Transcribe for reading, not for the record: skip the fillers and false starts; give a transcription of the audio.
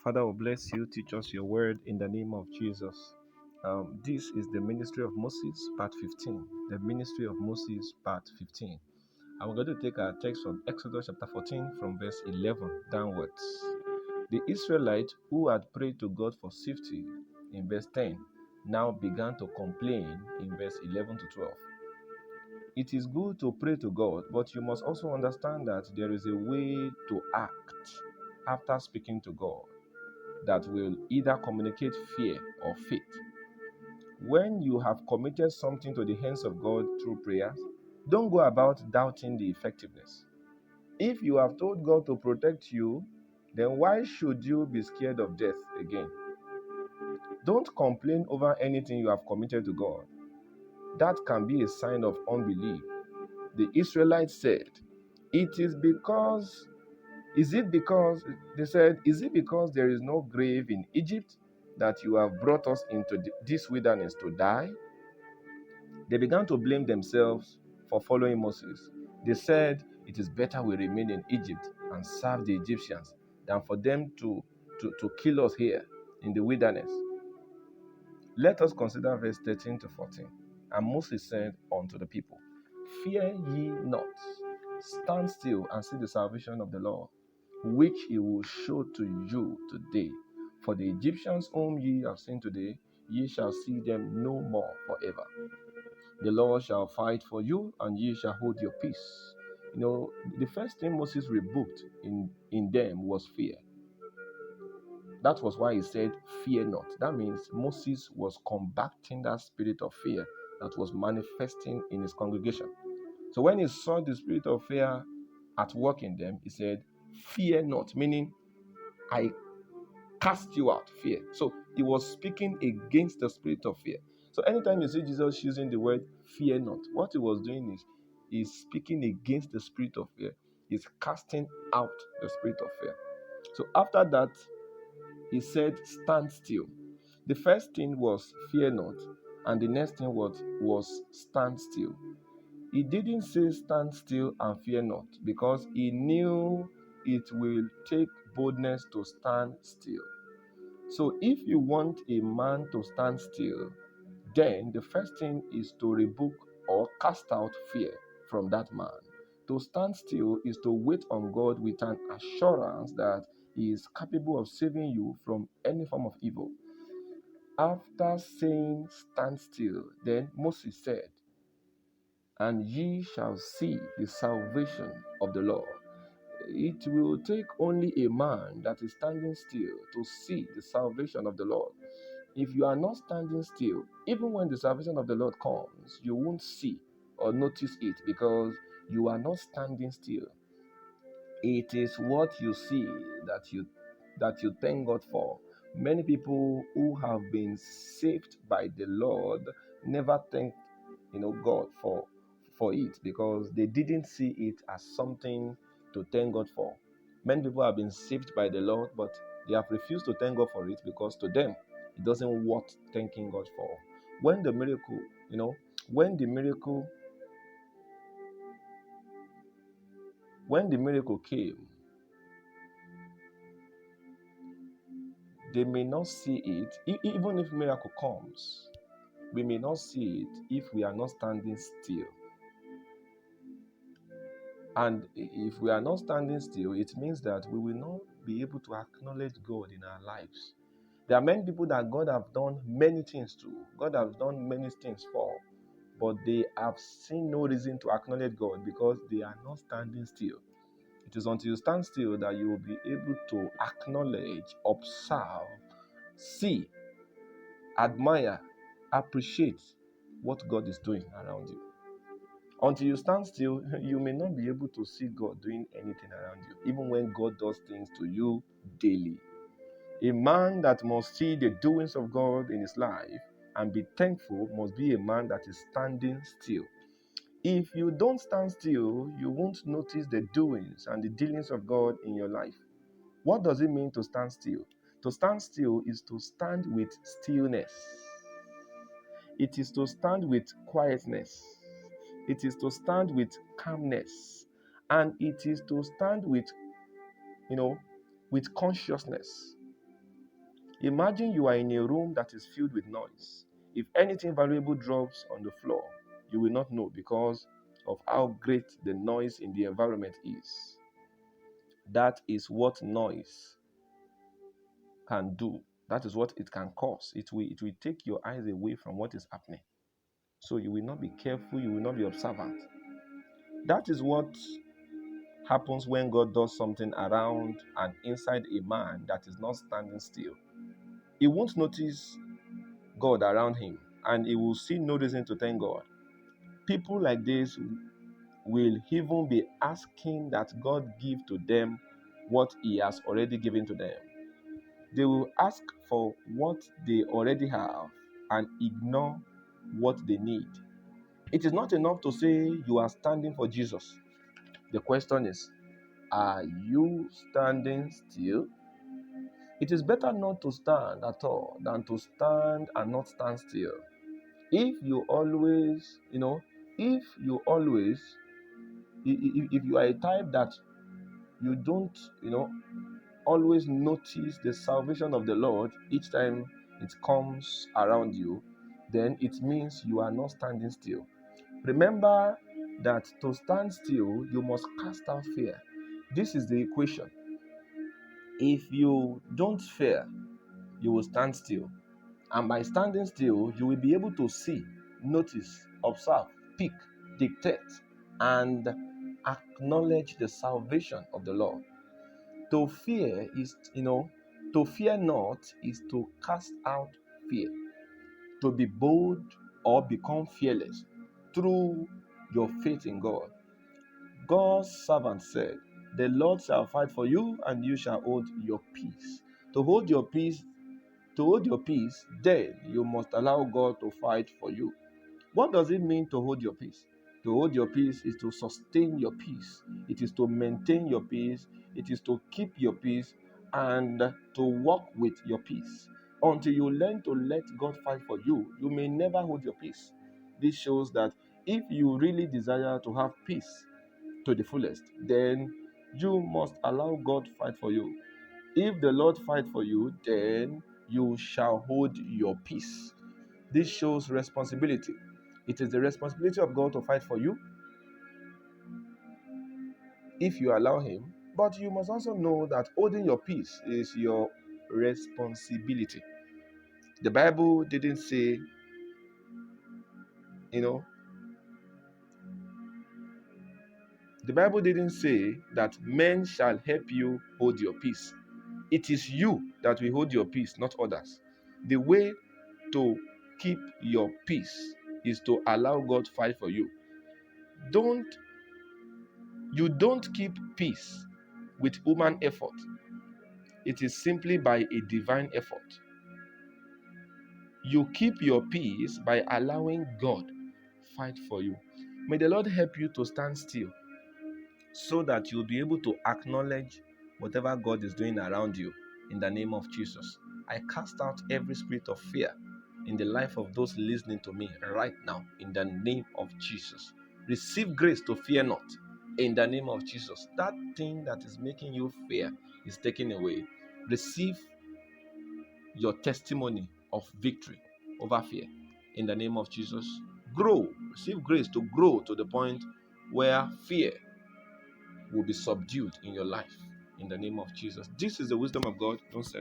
Father will bless you, teach us your word in the name of Jesus. This is the ministry of Moses, part 15. The ministry of Moses, part 15. I'm going to take our text from Exodus chapter 14, from verse 11 downwards. The Israelites who had prayed to God for safety in verse 10 now began to complain in verse 11 to 12. It is good to pray to God, but you must also understand that there is a way to act after speaking to God that will either communicate fear or faith. When you have committed something to the hands of God through prayers, don't go about doubting the effectiveness. If you have told God to protect you, then why should you be scared of death again? Don't complain over anything you have committed to God. That can be a sign of unbelief. The Israelites said, Is it because there is no grave in Egypt that you have brought us into this wilderness to die? They began to blame themselves for following Moses. They said, it is better we remain in Egypt and serve the Egyptians than for them to kill us here in the wilderness. Let us consider verse 13 to 14. And Moses said unto the people, Fear ye not, stand still and see the salvation of the Lord, which he will show to you today. For the Egyptians whom ye have seen today, ye shall see them no more forever. The Lord shall fight for you, and ye shall hold your peace. The first thing Moses rebuked in them was fear. That was why he said, Fear not. That means Moses was combating that spirit of fear that was manifesting in his congregation. So when he saw the spirit of fear at work in them, he said, Fear not, meaning I cast you out, fear. So he was speaking against the spirit of fear. So anytime you see Jesus using the word fear not, what he was doing is he's speaking against the spirit of fear. He's casting out the spirit of fear. So after that, he said, stand still. The first thing was fear not, and the next thing was stand still. He didn't say stand still and fear not because he knew it will take boldness to stand still. So if you want a man to stand still, then the first thing is to rebuke or cast out fear from that man. To stand still is to wait on God with an assurance that he is capable of saving you from any form of evil. After saying stand still, then Moses said, and ye shall see the salvation of the Lord. It will take only a man that is standing still to see the salvation of the Lord. If you are not standing still, even when the salvation of the Lord comes, you won't see or notice it because you are not standing still. It is what you see that you thank God for. Many people who have been saved by the Lord never thank God for it because they didn't see it as something to thank God for. Many people have been saved by the Lord, but they have refused to thank God for it because to them it doesn't worth thanking God for. When the miracle, when the miracle when the miracle came, they may not see it. Even if miracle comes, we may not see it if we are not standing still. And if we are not standing still, it means that we will not be able to acknowledge God in our lives. There are many people that God have done many things to. God has done many things for. But they have seen no reason to acknowledge God because they are not standing still. It is until you stand still that you will be able to acknowledge, observe, see, admire, appreciate what God is doing around you. Until you stand still, you may not be able to see God doing anything around you, even when God does things to you daily. A man that must see the doings of God in his life and be thankful must be a man that is standing still. If you don't stand still, you won't notice the doings and the dealings of God in your life. What does it mean to stand still? To stand still is to stand with stillness. It is to stand with quietness. It is to stand with calmness. And it is to stand with consciousness. Imagine you are in a room that is filled with noise. If anything valuable drops on the floor, you will not know because of how great the noise in the environment is. That is what noise can do. That is what it can cause. It will take your eyes away from what is happening. So you will not be careful, you will not be observant. That is what happens when God does something around and inside a man that is not standing still. He won't notice God around him, and he will see no reason to thank God. People like this will even be asking that God give to them what he has already given to them. They will ask for what they already have and ignore what they need. It is not enough to say you are standing for Jesus. The question is, are you standing still? It is better not to stand at all than to stand and not stand still. If you always, if you always, if you are a type that you don't, always notice the salvation of the Lord each time it comes around you, then it means you are not standing still. Remember that to stand still, you must cast out fear. This is the equation. If you don't fear, you will stand still. And by standing still, you will be able to see, notice, observe, pick, dictate, and acknowledge the salvation of the Lord. To fear is, to fear not is to cast out fear. To be bold or become fearless through your faith in God. God's servant said, "The Lord shall fight for you, and you shall hold your peace." To hold your peace, then you must allow God to fight for you. What does it mean to hold your peace? To hold your peace is to sustain your peace. It is to maintain your peace. It is to keep your peace and to walk with your peace. Until you learn to let God fight for you, you may never hold your peace. This shows that if you really desire to have peace to the fullest, then you must allow God fight for you. If the Lord fight for you, then you shall hold your peace. This shows responsibility. It is the responsibility of God to fight for you if you allow Him. But you must also know that holding your peace is your responsibility. The Bible didn't say, the Bible didn't say that men shall help you hold your peace. It is you that will hold your peace, not others. The way to keep your peace is to allow God fight for you. You don't keep peace with human effort. It is simply by a divine effort. You keep your peace by allowing God fight for you. May the Lord help you to stand still so that you'll be able to acknowledge whatever God is doing around you in the name of Jesus. I cast out every spirit of fear in the life of those listening to me right now in the name of Jesus. Receive grace to fear not in the name of Jesus. That thing that is making you fear is taken away. Receive your testimony of victory over fear in the name of Jesus. Grow, receive grace to grow to the point where fear will be subdued in your life in the name of Jesus. This is the wisdom of God. Don't sell it.